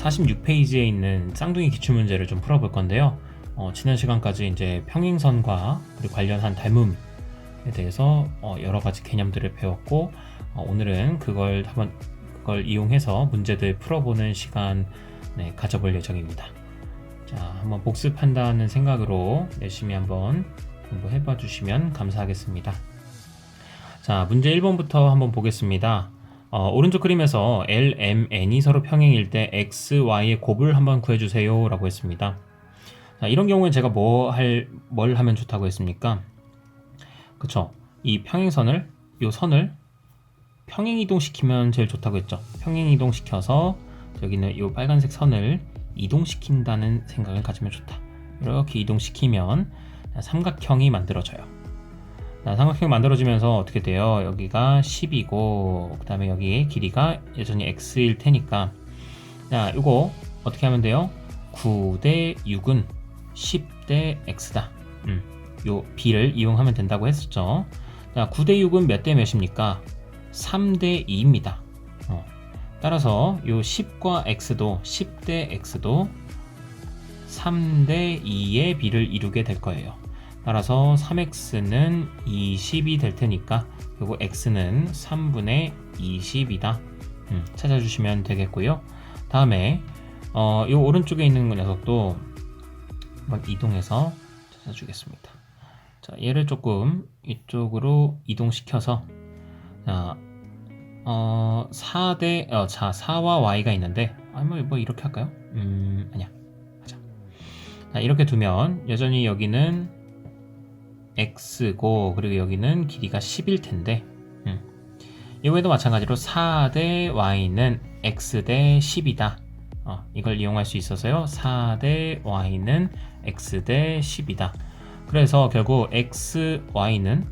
46페이지에 있는 쌍둥이 기출문제를 좀 풀어볼 건데요. 지난 시간까지 이제 평행선과 그리고 관련한 닮음에 대해서 여러 가지 개념들을 배웠고, 오늘은 그걸 이용해서 문제들 풀어보는 시간 가져볼 예정입니다. 자, 한번 복습한다는 생각으로 열심히 한번 공부해봐 주시면 감사하겠습니다. 자, 문제 1번부터 한번 보겠습니다. 오른쪽 그림에서 L, M, N이 서로 평행일 때 X, Y의 곱을 한번 구해주세요 라고 했습니다. 자, 이런 경우에 제가 뭘 하면 좋다고 했습니까? 그쵸? 이 평행선을, 이 선을 평행이동시키면 제일 좋다고 했죠. 평행이동시켜서 여기는 이 빨간색 선을 이동시킨다는 생각을 가지면 좋다. 이렇게 이동시키면 삼각형이 만들어져요. 삼각형이 만들어지면서 어떻게 돼요? 여기가 10이고 그 다음에 여기의 길이가 여전히 x일 테니까, 자, 이거 어떻게 하면 돼요? 9대 6은 10대 x다. 요 b를 이용하면 된다고 했었죠. 자, 9대 6은 몇 대 몇입니까? 3대 2입니다. 따라서 요 10과 x도 10대 x도 3대 2의 b를 이루게 될 거예요. 따라서 3x는 20이 될 테니까 그리고 x는 3분의 20이다. 찾아주시면 되겠고요. 다음에 이 오른쪽에 있는 녀석도 한번 이동해서 찾아주겠습니다. 자, 얘를 조금 이쪽으로 이동시켜서, 자, 4와 y가 있는데, 뭐 이렇게 할까요? 아니야. 하자. 자, 이렇게 두면 여전히 여기는 x고 그리고 여기는 길이가 10일 텐데, 이거에도 마찬가지로 4대 y는 x 대 10이다. 이걸 이용할 수 있어서요. 4대 y는 x 대 10이다. 그래서 결국 x, y는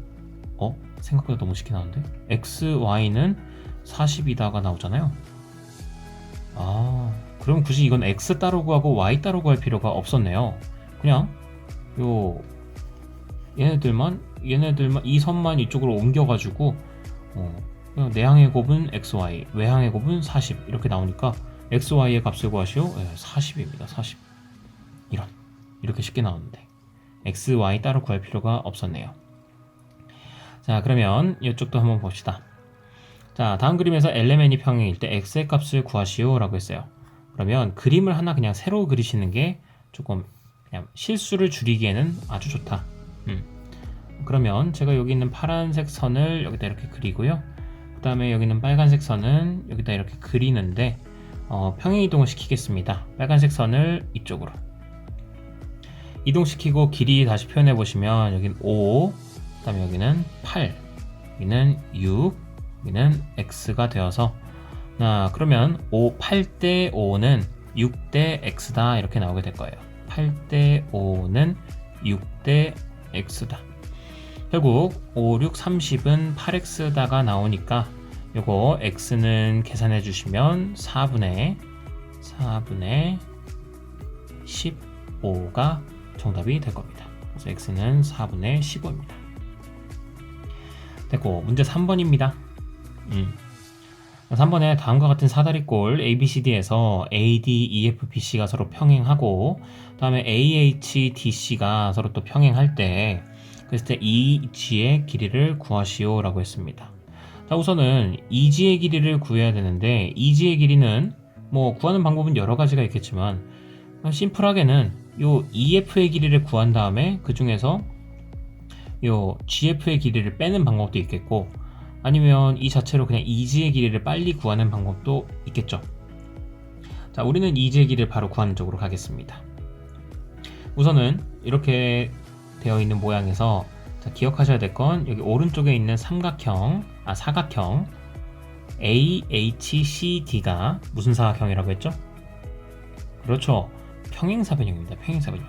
생각보다 너무 쉽게 나오는데, x, y는 40이다가 나오잖아요. 그럼 굳이 이건 x 따로 구하고 y 따로 구할 필요가 없었네요. 그냥 얘네들만 이 선만 이쪽으로 옮겨가지고 그냥 내항의 곱은 xy, 외항의 곱은 40 이렇게 나오니까 xy의 값을 구하시오. 40입니다. 40. 이렇게 쉽게 나오는데 x, y 따로 구할 필요가 없었네요. 자, 그러면 이쪽도 한번 봅시다. 자, 다음 그림에서 LMN이 평행일 때 x의 값을 구하시오 라고 했어요. 그러면 그림을 하나 그냥 새로 그리시는 게 조금 그냥 실수를 줄이기에는 아주 좋다. 그러면 제가 여기 있는 파란색 선을 여기다 이렇게 그리고요. 그 다음에 여기 있는 빨간색 선은 여기다 이렇게 그리는데, 평행 이동을 시키겠습니다. 빨간색 선을 이쪽으로 이동시키고 길이 다시 표현해 보시면 여기는 5, 그 다음에 여기는 8, 여기는 6, 여기는 x가 되어서, 그러면 8대 5는 6대 x다 이렇게 나오게 될 거예요. 8대 5는 6대 x다. 결국 5, 6, 30은 8x다가 나오니까 요거 x는 계산해 주시면 4분의 15가 정답이 될 겁니다. 그래서 x는 4분의 15입니다. 됐고, 문제 3번입니다. 3번에 다음과 같은 사다리꼴 ABCD에서 AD, EF, BC가 서로 평행하고 다음에 AH, DC가 서로 또 평행할 때, 그랬을 때 EG의 길이를 구하시오 라고 했습니다. 자, 우선은 EG의 길이를 구해야 되는데, EG의 길이는 뭐 구하는 방법은 여러 가지가 있겠지만 심플하게는 요 EF의 길이를 구한 다음에 그 중에서 요 GF의 길이를 빼는 방법도 있겠고, 아니면 이 자체로 그냥 EG의 길이를 빨리 구하는 방법도 있겠죠. 자, 우리는 EG의 길이를 바로 구하는 쪽으로 가겠습니다. 우선은 이렇게 되어 있는 모양에서, 자, 기억하셔야 될 건 여기 오른쪽에 있는 사각형 AHCD가 무슨 사각형이라고 했죠? 그렇죠. 평행사변형입니다. 평행사변형.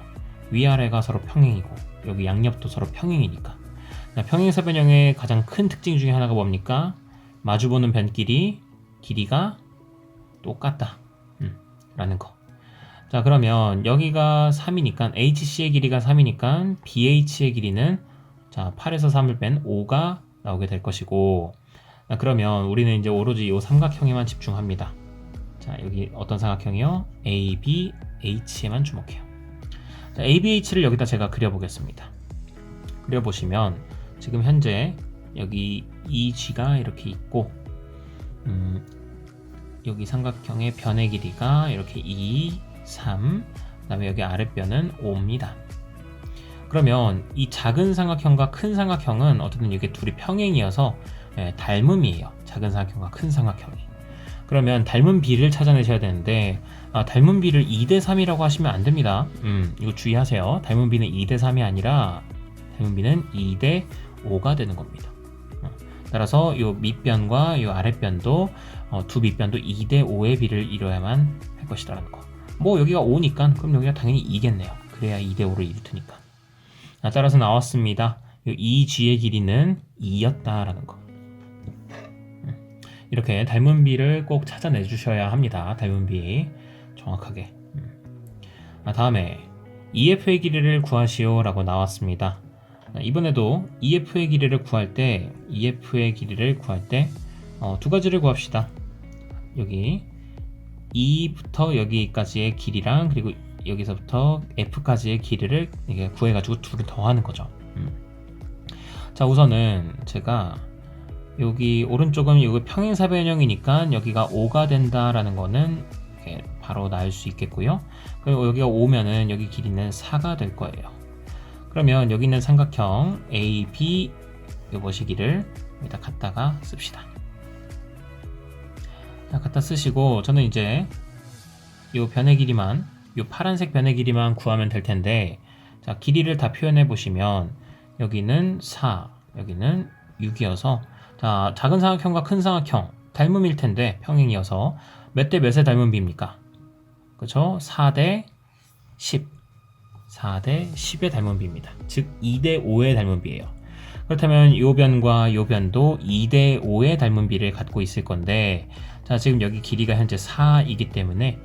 위아래가 서로 평행이고 여기 양옆도 서로 평행이니까. 평행사변형의 가장 큰 특징 중에 하나가 뭡니까? 마주보는 길이가 똑같다 라는 거. 자, 그러면 여기가 3이니까 HC의 길이가 3이니까 BH의 길이는, 자, 8에서 3을 뺀 5가 나오게 될 것이고, 그러면 우리는 이제 오로지 이 삼각형에만 집중합니다. 자, 자, 여기 어떤 삼각형이요? ABH에만 주목해요. 자, ABH를 여기다 제가 그려보겠습니다. 그려보시면 지금 현재 여기 EG가 이렇게 있고 여기 삼각형의 변의 길이가 이렇게 2, 3, 그 다음에 여기 아랫변은 5입니다. 그러면 이 작은 삼각형과 큰 삼각형은 어쨌든 이게 둘이 평행이어서 닮음이에요. 작은 삼각형과 큰 삼각형이. 그러면 닮은 비를 찾아내셔야 되는데 닮은 비를 2대3이라고 하시면 안 됩니다. 이거 주의하세요. 닮은 비는 2대3이 아니라 닮은 비는 2대5가 되는 겁니다. 따라서 이 밑변과 이 아랫변도 두 밑변도 2대5의 비를 이뤄야만 할 것이라는 거. 뭐 여기가 5니까 그럼 여기가 당연히 2겠네요. 그래야 2대5를 이룰 테니까. 따라서 나왔습니다. 이 EG의 길이는 2였다라는 거. 이렇게 닮은 비를 꼭 찾아내 주셔야 합니다. 닮은 비 정확하게. 다음에 EF의 길이를 구하시오 라고 나왔습니다. 이번에도 EF의 길이를 구할 때 두 가지를 구합시다. 여기 E부터 여기까지의 길이랑 그리고 여기서부터 F까지의 길이를 구해가지고 둘을 더하는 거죠. 자, 우선은 제가 여기 오른쪽은 여기 평행사변형이니까 여기가 5가 된다라는 거는 바로 나올 수 있겠고요. 그리고 여기가 5면은 여기 길이는 4가 될 거예요. 그러면 여기 있는 삼각형 AB 요 시기를 여기다 갖다가 씁시다. 자, 갖다 쓰시고 저는 이제 요 변의 길이만 요 파란색 변의 길이만 구하면 될 텐데, 자, 길이를 다 표현해 보시면 여기는 4, 여기는 6이어서 자, 작은 삼각형과 큰 삼각형 닮음일 텐데 평행이어서 몇 대 몇의 닮은 비입니까? 그렇죠? 4대 10. 4대 10의 닮은 비입니다. 즉 2대 5의 닮은 비예요. 그렇다면 요 변과 요 변도 2대 5의 닮은 비를 갖고 있을 건데, 자, 지금 여기 길이가 현재 4이기 때문에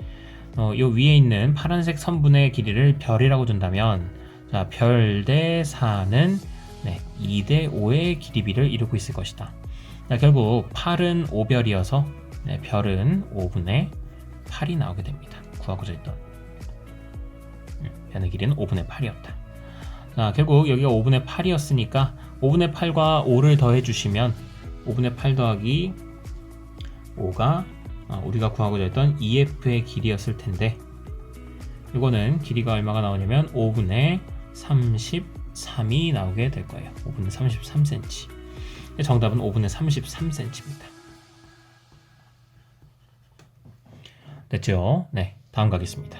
요 위에 있는 파란색 선분의 길이를 별이라고 준다면, 자, 별 대 4는 2대 5의 길이비를 이루고 있을 것이다. 자, 결국 8은 5별이어서 별은 5분의 8이 나오게 됩니다. 구하고자 했던 변의 길이는 5분의 8이었다. 자, 결국 여기가 5분의 8이었으니까 5분의 8과 5를 더해 주시면 5분의 8 더하기 5가 우리가 구하고자 했던 EF의 길이였을 텐데, 이거는 길이가 얼마가 나오냐면 5분의 33이 나오게 될 거예요. 5분의 33cm. 정답은 5분의 33cm입니다. 됐죠? 네, 다음 가겠습니다.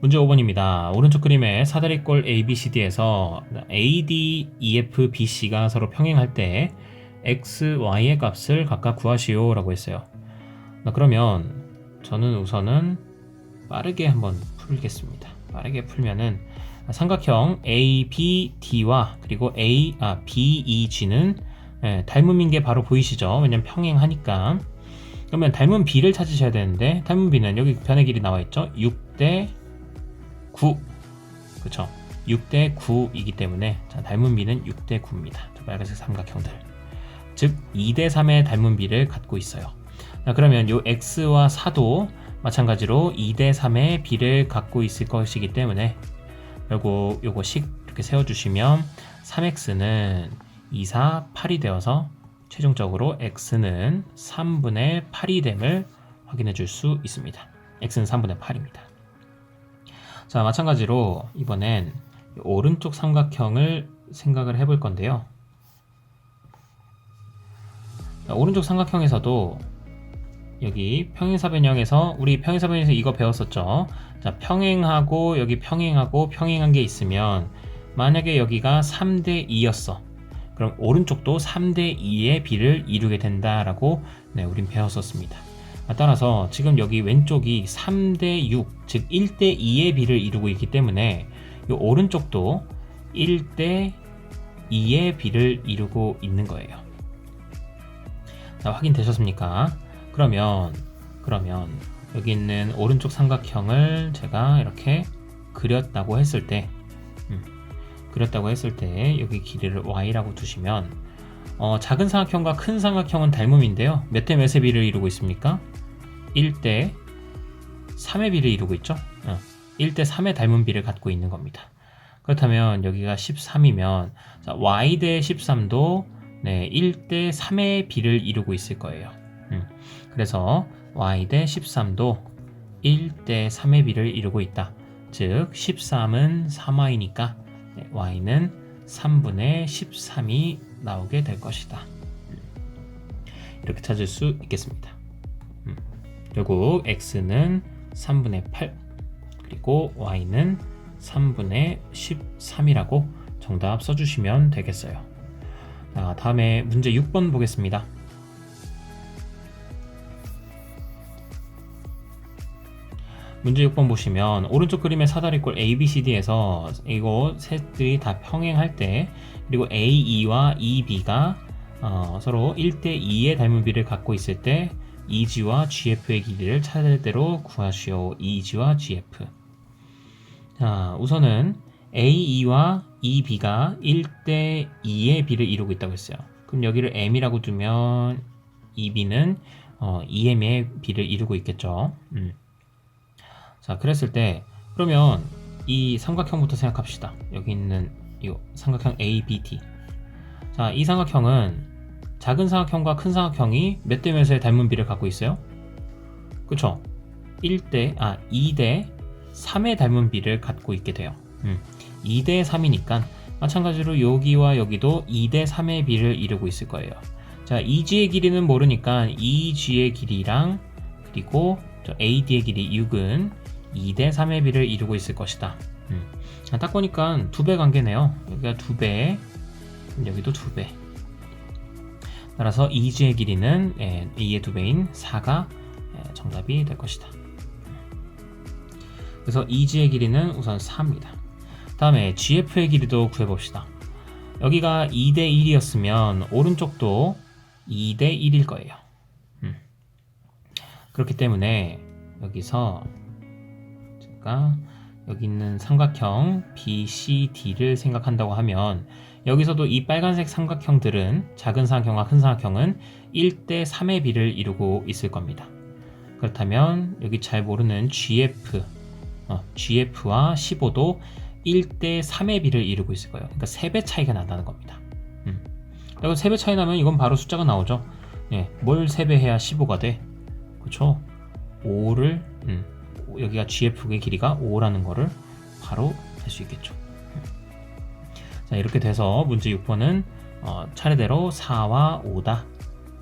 문제 5번입니다. 오른쪽 그림의 사다리꼴 ABCD에서 AD, EF, BC가 서로 평행할 때 X, Y의 값을 각각 구하시오 라고 했어요. 그러면 저는 우선은 빠르게 한번 풀겠습니다. 빠르게 풀면은 삼각형 ABD와 그리고 BEG는 닮음인 게 바로 보이시죠? 왜냐면 평행하니까. 그러면 닮은 B를 찾으셔야 되는데, 닮은 B는 여기 변의 길이 나와 있죠? 6대 9. 그렇죠? 6대 9이기 때문에 자, 닮은 B는 6대 9입니다. 빨간색 삼각형들. 즉 2대 3의 닮은 B를 갖고 있어요. 자, 그러면 요 X와 4도 마찬가지로 2대 3의 B를 갖고 있을 것이기 때문에 결국 요거식 이렇게 세워주시면 3X는 2, 4, 8이 되어서 최종적으로 X는 3분의 8이 됨을 확인해 줄 수 있습니다. X는 3분의 8입니다. 자, 마찬가지로 이번엔 오른쪽 삼각형을 생각을 해볼 건데요. 자, 오른쪽 삼각형에서도 여기 평행사변형에서 우리 평행사변형에서 이거 배웠었죠. 자, 평행하고 여기 평행하고 평행한 게 있으면 만약에 여기가 3대 2였어. 그럼 오른쪽도 3대 2의 비를 이루게 된다라고 우린 배웠었습니다. 따라서 지금 여기 왼쪽이 3대 6, 즉 1대 2의 비를 이루고 있기 때문에 이 오른쪽도 1대 2의 비를 이루고 있는 거예요. 자, 확인되셨습니까? 그러면 여기 있는 오른쪽 삼각형을 제가 이렇게 그렸다고 했을 때 여기 길이를 y라고 두시면 작은 삼각형과 큰 삼각형은 닮음인데요. 몇 대 몇의 비를 이루고 있습니까? 1대 3의 비를 이루고 있죠. 1대 3의 닮은 비를 갖고 있는 겁니다. 그렇다면 여기가 13이면 y 대 13도 1대 3의 비를 이루고 있을 거예요. 그래서 y 대 13도 1대 3의 비를 이루고 있다. 즉 13은 3y니까 y는 3분의 13이 나오게 될 것이다. 이렇게 찾을 수 있겠습니다. 결국 x는 3분의 8 그리고 y는 3분의 13이라고 정답 써주시면 되겠어요. 자, 다음에 문제 6번 보겠습니다. 문제 6번 보시면 오른쪽 그림의 사다리꼴 ABCD에서 이거 셋들이 다 평행할 때 그리고 AE와 EB가 서로 1대 2의 닮은 비를 갖고 있을 때 EG와 GF의 길이를 차례대로 구하시오. EG와 GF. 자, 우선은 AE와 EB가 1대 2의 비를 이루고 있다고 했어요. 그럼 여기를 M이라고 두면 EB는 2M의 비를 이루고 있겠죠. 자, 그랬을 때 그러면 이 삼각형부터 생각합시다. 여기 있는 이 삼각형 ABD. 자, 이 삼각형은 작은 삼각형과 큰 삼각형이 몇 대 몇의 닮은 비를 갖고 있어요? 그쵸? 2대 3의 닮은 비를 갖고 있게 돼요. 2대 3이니까 마찬가지로 여기와 여기도 2대 3의 비를 이루고 있을 거예요. 자, EG의 길이는 모르니까 EG의 길이랑 그리고 AD의 길이 6은 2대 3의 비를 이루고 있을 것이다. 딱 보니까 2배 관계네요. 여기가 2배, 여기도 2배. 따라서 EG의 길이는 A의 2배인 4가 정답이 될 것이다. 그래서 EG의 길이는 우선 4입니다. 다음에 GF의 길이도 구해봅시다. 여기가 2대 1이었으면 오른쪽도 2대 1일 거예요. 그렇기 때문에 여기서 제가 여기 있는 삼각형 BCD를 생각한다고 하면 여기서도 이 빨간색 삼각형들은 작은 삼각형과 큰 삼각형은 1대 3의 비를 이루고 있을 겁니다. 그렇다면 여기 잘 모르는 GF와 15도 1대 3의 비를 이루고 있을 거예요. 그러니까 3배 차이가 난다는 겁니다. 그리고 3배 차이 나면 이건 바로 숫자가 나오죠. 뭘 3배 해야 15가 돼? 그쵸? 5를 여기가 GF의 길이가 5라는 거를 바로 될 수 있겠죠. 자, 이렇게 돼서 문제 6번은 차례대로 4와 5다.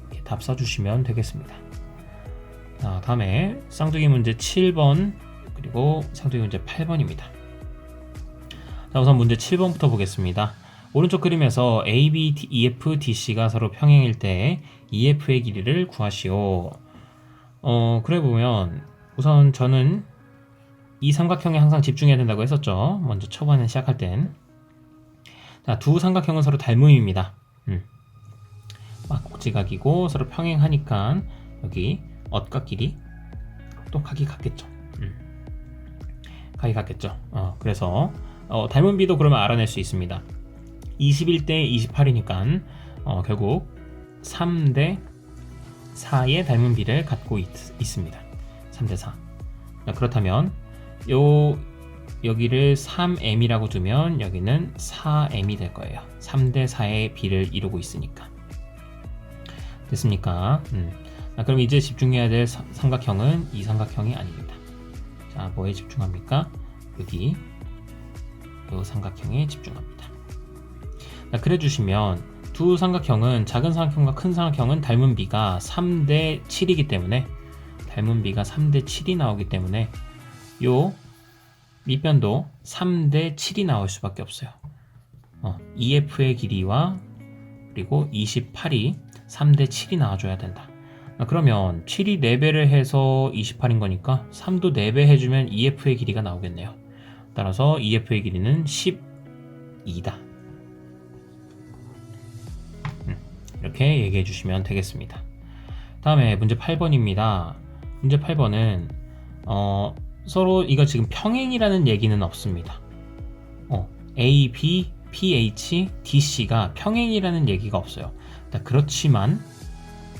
이렇게 답 써주시면 되겠습니다. 자, 다음에 쌍둥이 문제 7번 그리고 쌍둥이 문제 8번입니다. 자, 우선 문제 7번부터 보겠습니다. 오른쪽 그림에서 AB, EF, DC가 서로 평행일 때 EF의 길이를 구하시오. 그래 보면 우선 저는 이 삼각형에 항상 집중해야 된다고 했었죠. 먼저 초반에 시작할 땐. 자, 두 삼각형은 서로 닮음입니다. 꼭지각이고 서로 평행하니까 여기 엇과 길이 또 각이 같겠죠. 각이 같겠죠. 그래서 닮은 비도 그러면 알아낼 수 있습니다. 21대 28이니까 결국 3대 4의 닮은 비를 갖고 있습니다. 3대 4. 그렇다면 여기를 3m이라고 두면 여기는 4m이 될 거예요. 3대 4의 비를 이루고 있으니까. 됐습니까? 그럼 이제 집중해야 될 삼각형은 이 삼각형이 아닙니다. 자, 뭐에 집중합니까? 여기 이 삼각형에 집중합니다. 자, 그래 주시면 두 삼각형은 작은 삼각형과 큰 삼각형은 닮은 비가 3대 7이기 때문에 닮은 비가 3대 7이 나오기 때문에 요 밑변도 3대 7이 나올 수밖에 없어요. EF의 길이와 그리고 28이 3대 7이 나와줘야 된다. 그러면 7이 4배를 해서 28인 거니까 3도 4배 해주면 EF의 길이가 나오겠네요. 따라서 EF의 길이는 12다. 이렇게 얘기해 주시면 되겠습니다. 다음에 문제 8번입니다. 문제 8번은 서로 이거 지금 평행이라는 얘기는 없습니다. A, B, PH, DC가 평행이라는 얘기가 없어요. 그렇지만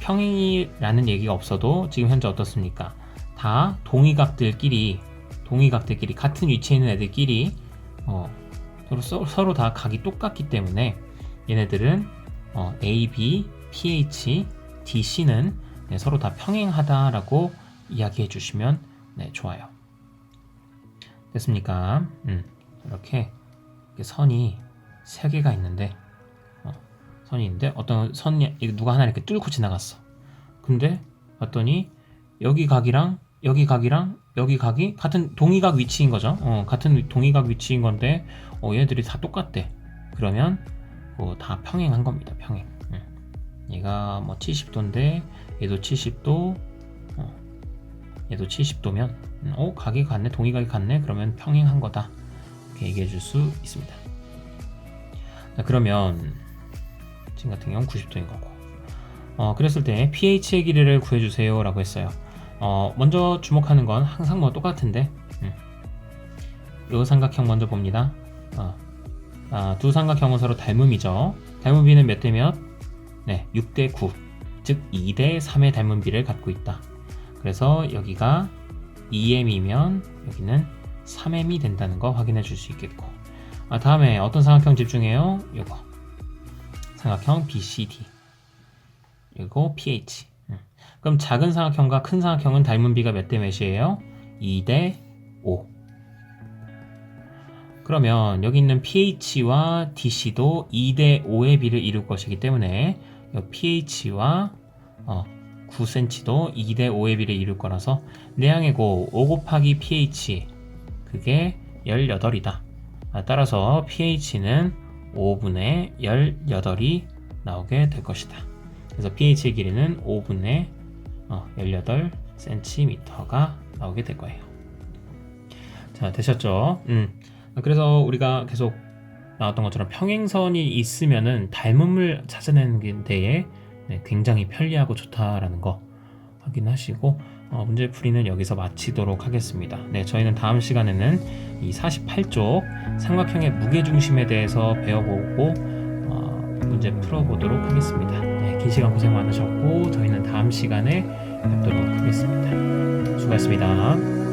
평행이라는 얘기가 없어도 지금 현재 어떻습니까? 다 동의각들끼리 같은 위치에 있는 애들끼리 서로 다 각이 똑같기 때문에 얘네들은 A, B, pH, DC는 서로 다 평행하다라고 이야기해 주시면 좋아요. 됐습니까? 이렇게 선이 3개가 있는데 어떤 선이 누가 하나 이렇게 뚫고 지나갔어. 근데 봤더니 여기 각이랑 여기 각이 같은 동의각 위치인 거죠. 같은 동의각 위치인 건데 얘들이 다 똑같대. 그러면 다 평행한 겁니다. 평행. 얘가 뭐 70도인데 얘도 70도, 얘도 70도면 각이 같네, 동의각이 같네. 그러면 평행한 거다. 이렇게 얘기해 줄 수 있습니다. 자, 그러면 지금 같은 경우는 90도인 거고. 그랬을 때 pH의 길이를 구해주세요 라고 했어요. 먼저 주목하는 건 항상 뭐 똑같은데 이 삼각형 먼저 봅니다. 두 삼각형은 서로 닮음이죠. 닮음비는 몇 대 몇? 6대 9, 즉 2대 3의 닮음비를 갖고 있다. 그래서 여기가 2m이면 여기는 3m이 된다는 거 확인해 줄 수 있겠고, 다음에 어떤 삼각형 집중해요? 요거 삼각형 BCD, 이거 pH. 그럼 작은 삼각형과 큰 삼각형은 닮음비가 몇 대 몇이에요? 2대 5. 그러면 여기 있는 pH와 DC도 2대 5의 비를 이룰 것이기 때문에 pH와 9cm도 2대 5의 비를 이룰 거라서 내항의 5 곱하기 pH, 그게 18이다. 따라서 pH는 5분의 18이 나오게 될 것이다. 그래서 pH의 길이는 5분의 18cm가 나오게 될 거예요. 자, 되셨죠? 그래서 우리가 계속 나왔던 것처럼 평행선이 있으면은 닮음을 찾아내는 데에 굉장히 편리하고 좋다라는 거 확인하시고, 문제 풀이는 여기서 마치도록 하겠습니다. 저희는 다음 시간에는 이 48쪽 삼각형의 무게중심에 대해서 배워보고 문제 풀어보도록 하겠습니다. 긴 시간 고생 많으셨고 저희는 다음 시간에 뵙도록 하겠습니다. 수고하셨습니다.